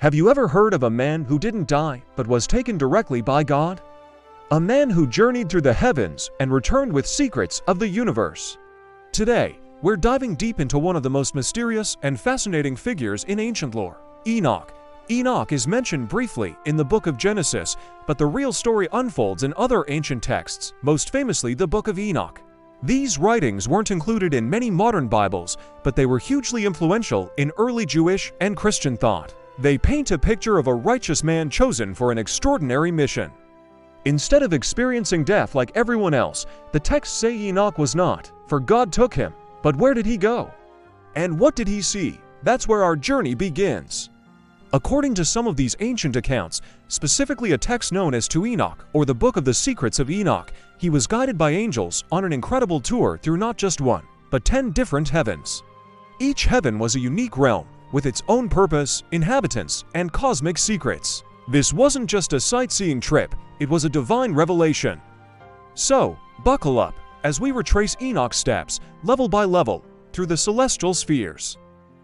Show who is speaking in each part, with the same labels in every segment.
Speaker 1: Have you ever heard of a man who didn't die but was taken directly by God? A man who journeyed through the heavens and returned with secrets of the universe. Today, we're diving deep into one of the most mysterious and fascinating figures in ancient lore, Enoch. Enoch is mentioned briefly in the book of Genesis, but the real story unfolds in other ancient texts, most famously the book of Enoch. These writings weren't included in many modern Bibles, but they were hugely influential in early Jewish and Christian thought. They paint a picture of a righteous man chosen for an extraordinary mission. Instead of experiencing death like everyone else, the texts say Enoch was not, for God took him. But where did he go? And what did he see? That's where our journey begins. According to some of these ancient accounts, specifically a text known as To Enoch, or the Book of the Secrets of Enoch, he was guided by angels on an incredible tour through not just one, but 10 different heavens. Each heaven was a unique realm, with its own purpose, inhabitants, and cosmic secrets. This wasn't just a sightseeing trip, it was a divine revelation. So, buckle up, as we retrace Enoch's steps, level by level, through the celestial spheres.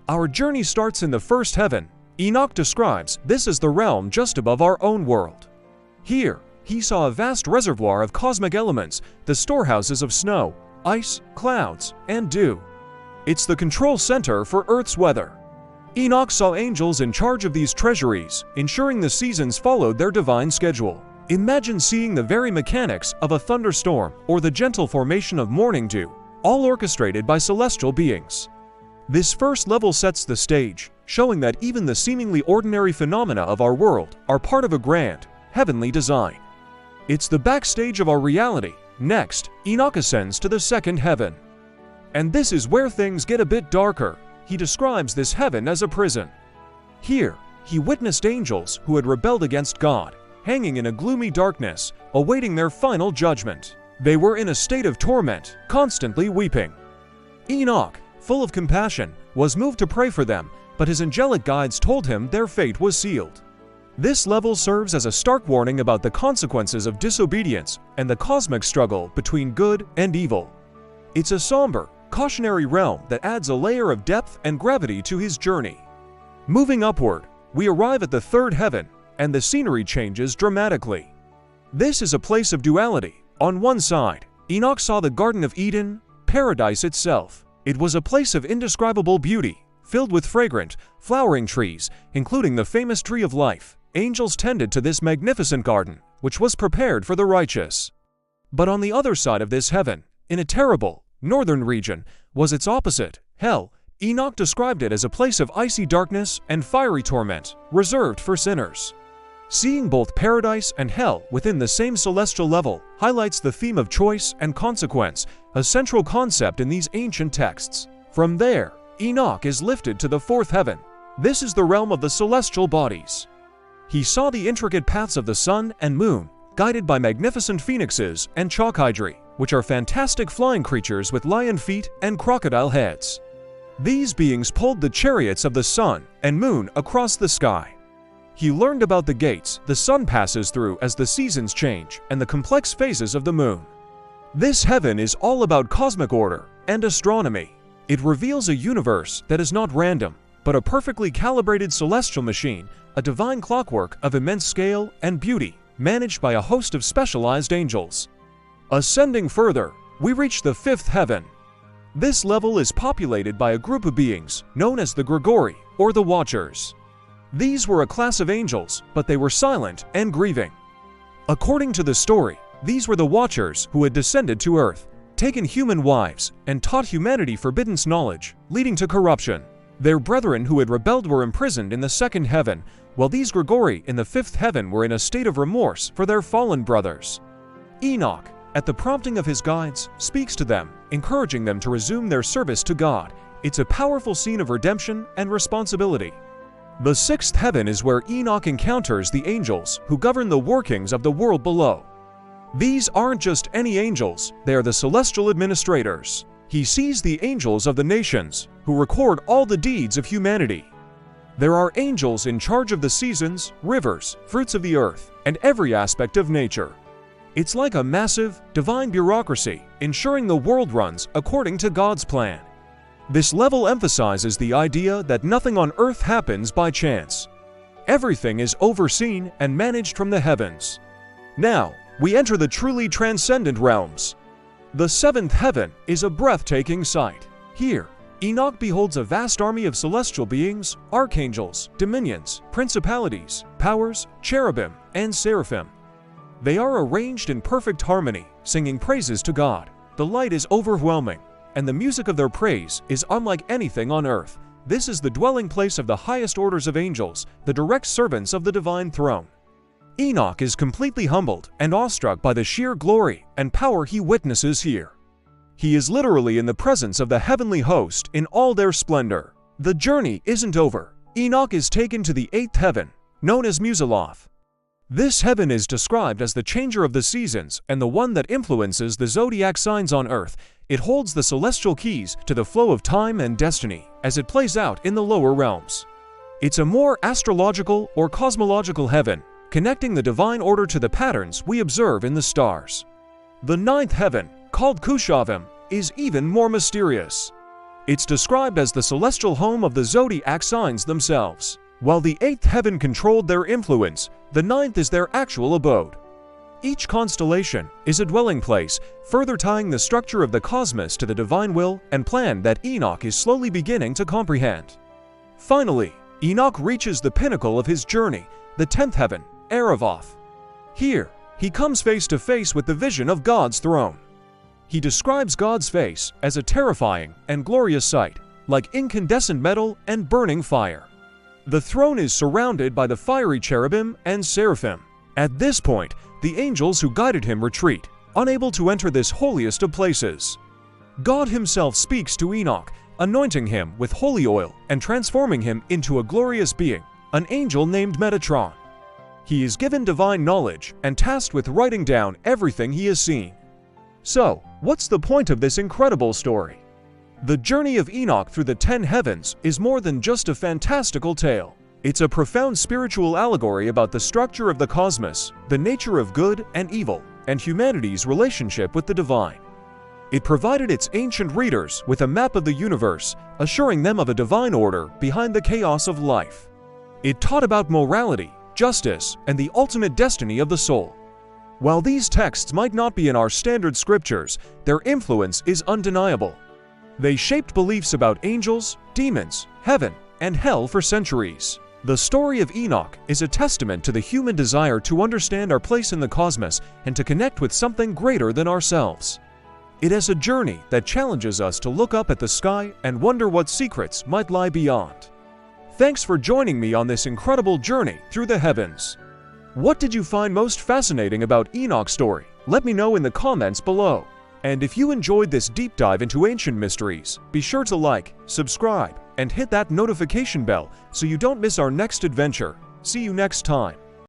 Speaker 1: Our journey starts in the first heaven. Enoch describes this as the realm just above our own world. Here, he saw a vast reservoir of cosmic elements, the storehouses of snow, ice, clouds, and dew. It's the control center for Earth's weather. Enoch saw angels in charge of these treasuries, ensuring the seasons followed their divine schedule. Imagine seeing the very mechanics of a thunderstorm or the gentle formation of morning dew, all orchestrated by celestial beings. This first level sets the stage, showing that even the seemingly ordinary phenomena of our world are part of a grand, heavenly design. It's the backstage of our reality. Next, Enoch ascends to the second heaven. And this is where things get a bit darker. He describes this heaven as a prison. Here, he witnessed angels who had rebelled against God, hanging in a gloomy darkness, awaiting their final judgment. They were in a state of torment, constantly weeping. Enoch, full of compassion, was moved to pray for them, but his angelic guides told him their fate was sealed. This level serves as a stark warning about the consequences of disobedience and the cosmic struggle between good and evil. It's a somber, cautionary realm that adds a layer of depth and gravity to his journey. Moving upward, we arrive at the third heaven, and the scenery changes dramatically. This is a place of duality. On one side, Enoch saw the Garden of Eden, paradise itself. It was a place of indescribable beauty, filled with fragrant, flowering trees, including the famous tree of life. Angels tended to this magnificent garden, which was prepared for the righteous. But on the other side of this heaven, in a terrible, northern region, was its opposite, hell. Enoch described it as a place of icy darkness and fiery torment, reserved for sinners. Seeing both paradise and hell within the same celestial level highlights the theme of choice and consequence, a central concept in these ancient texts. From there, Enoch is lifted to the fourth heaven. This is the realm of the celestial bodies. He saw the intricate paths of the sun and moon, guided by magnificent phoenixes and chalkhydri, which are fantastic flying creatures with lion feet and crocodile heads. These beings pulled the chariots of the sun and moon across the sky. He learned about the gates the sun passes through as the seasons change and the complex phases of the moon. This heaven is all about cosmic order and astronomy. It reveals a universe that is not random, but a perfectly calibrated celestial machine, a divine clockwork of immense scale and beauty, managed by a host of specialized angels. Ascending further, we reach the fifth heaven. This level is populated by a group of beings known as the Grigori, or the Watchers. These were a class of angels, but they were silent and grieving. According to the story, these were the Watchers who had descended to Earth, taken human wives, and taught humanity forbidden knowledge, leading to corruption. Their brethren who had rebelled were imprisoned in the second heaven, while these Grigori in the fifth heaven were in a state of remorse for their fallen brothers. Enoch, at the prompting of his guides, speaks to them, encouraging them to resume their service to God. It's a powerful scene of redemption and responsibility. The sixth heaven is where Enoch encounters the angels who govern the workings of the world below. These aren't just any angels, they are the celestial administrators. He sees the angels of the nations, who record all the deeds of humanity. There are angels in charge of the seasons, rivers, fruits of the earth, and every aspect of nature. It's like a massive, divine bureaucracy, ensuring the world runs according to God's plan. This level emphasizes the idea that nothing on earth happens by chance. Everything is overseen and managed from the heavens. Now, we enter the truly transcendent realms. The seventh heaven is a breathtaking sight. Here, Enoch beholds a vast army of celestial beings, archangels, dominions, principalities, powers, cherubim, and seraphim. They are arranged in perfect harmony, singing praises to God. The light is overwhelming, and the music of their praise is unlike anything on earth. This is the dwelling place of the highest orders of angels, the direct servants of the divine throne. Enoch is completely humbled and awestruck by the sheer glory and power he witnesses here. He is literally in the presence of the heavenly host in all their splendor. The journey isn't over. Enoch is taken to the eighth heaven, known as Musaloth. This heaven is described as the changer of the seasons and the one that influences the zodiac signs on earth. It holds the celestial keys to the flow of time and destiny as it plays out in the lower realms. It's a more astrological or cosmological heaven, connecting the divine order to the patterns we observe in the stars. The ninth heaven, called Kushavim, is even more mysterious. It's described as the celestial home of the zodiac signs themselves. While the eighth heaven controlled their influence, the ninth is their actual abode. Each constellation is a dwelling place, further tying the structure of the cosmos to the divine will and plan that Enoch is slowly beginning to comprehend. Finally, Enoch reaches the pinnacle of his journey, the 10th heaven, Aravoth. Here, he comes face to face with the vision of God's throne. He describes God's face as a terrifying and glorious sight, like incandescent metal and burning fire. The throne is surrounded by the fiery cherubim and seraphim. At this point, the angels who guided him retreat, unable to enter this holiest of places. God himself speaks to Enoch, anointing him with holy oil and transforming him into a glorious being, an angel named Metatron. He is given divine knowledge and tasked with writing down everything he has seen. So, what's the point of this incredible story? The journey of Enoch through the 10 heavens is more than just a fantastical tale. It's a profound spiritual allegory about the structure of the cosmos, the nature of good and evil, and humanity's relationship with the divine. It provided its ancient readers with a map of the universe, assuring them of a divine order behind the chaos of life. It taught about morality, justice, and the ultimate destiny of the soul. While these texts might not be in our standard scriptures, their influence is undeniable. They shaped beliefs about angels, demons, heaven, and hell for centuries. The story of Enoch is a testament to the human desire to understand our place in the cosmos and to connect with something greater than ourselves. It is a journey that challenges us to look up at the sky and wonder what secrets might lie beyond. Thanks for joining me on this incredible journey through the heavens. What did you find most fascinating about Enoch's story? Let me know in the comments below. And if you enjoyed this deep dive into ancient mysteries, be sure to like, subscribe, and hit that notification bell so you don't miss our next adventure. See you next time.